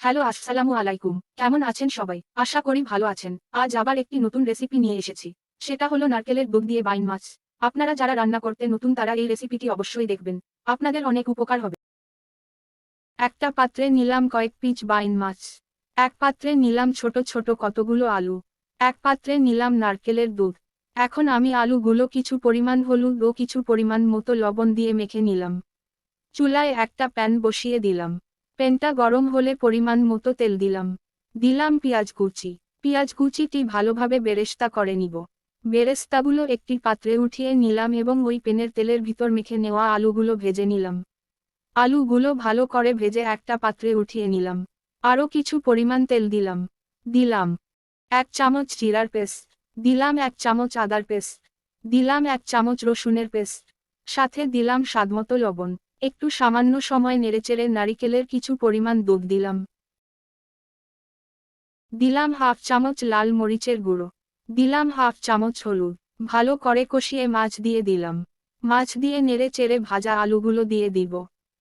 Hello, আসসালামু আলাইকুম। কেমন আছেন সবাই? আশা করি ভালো আছেন। আজ আবার একটি নতুন রেসিপি নিয়ে এসেছি। সেটা হলো নারকেলের দুধ দিয়ে বাইন মাছ। আপনারা যারা রান্না করতে নতুন তারা এই রেসিপিটি অবশ্যই দেখবেন। আপনাদের অনেক উপকার হবে। একটা পাত্রে নিলাম কয়েক পিস বাইন মাছ। এক পাত্রে নিলাম ছোট ছোট কতগুলো আলু। এক পাত্রে নিলাম নারকেলের দুধ। এখন আমি আলুগুলো কিছু পরিমাণ হলুদ ও কিছু পরিমাণ মতো লবণ দিয়ে মেখে নিলাম। চুলায় একটা প্যান বসিয়ে দিলাম। প্যানটা গরম হলে পরিমাণ মতো তেল দিলাম। দিলাম পেঁয়াজ কুচি। পেঁয়াজ কুচিটি ভালোভাবে বেরেস্তা করে নিব। বেরেস্তাগুলো একটি পাত্রে উঠিয়ে নিলাম এবং ওই প্যানের তেলের ভিতর মেখে নেওয়া আলুগুলো ভেজে নিলাম। আলুগুলো ভালো করে ভেজে একটা পাত্রে উঠিয়ে নিলাম। আরও কিছু পরিমাণ তেল দিলাম। দিলাম 1 চামচ জিরার পেস্ট। দিলাম 1 চামচ আদার পেস্ট। দিলাম 1 চামচ রসুনের পেস্ট। সাথে দিলাম স্বাদমতো লবণ। একটু সামান্য সময় নেড়েচেড়ে নারিকেলের কিছু পরিমাণ দুধ দিলাম। দিলাম হাফ চামচ লাল মরিচের গুঁড়ো। দিলাম হাফ চামচ হলুদ। ভালো করে কষিয়ে মাছ দিয়ে দিলাম। মাছ দিয়ে নেড়েচেড়ে ভাজা আলুগুলো দিয়ে দিব।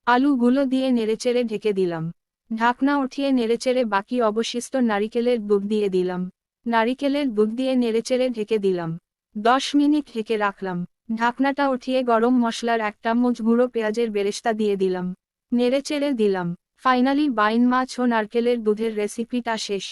আলুগুলো দিয়ে নেড়েচেড়ে ঢেকে দিলাম। ঢাকনা উঠিয়ে নেড়েচেড়ে বাকি অবশিষ্ট নারিকেলের দুধ দিয়ে দিলাম। নারিকেলের দুধ দিয়ে নেড়েচেড়ে ঢেকে দিলাম। 10 মিনিট ঢেকে রাখলাম। ঢাকনাটা উঠিয়ে গরম মশলার 1 চামচ গুঁড়ো পেঁয়াজের বেরেস্তা দিয়ে দিলাম। নেড়েচেড়ে দিলাম। ফাইনালি বাইন মাছ ও নারকেলের দুধের রেসিপিটা শেষ।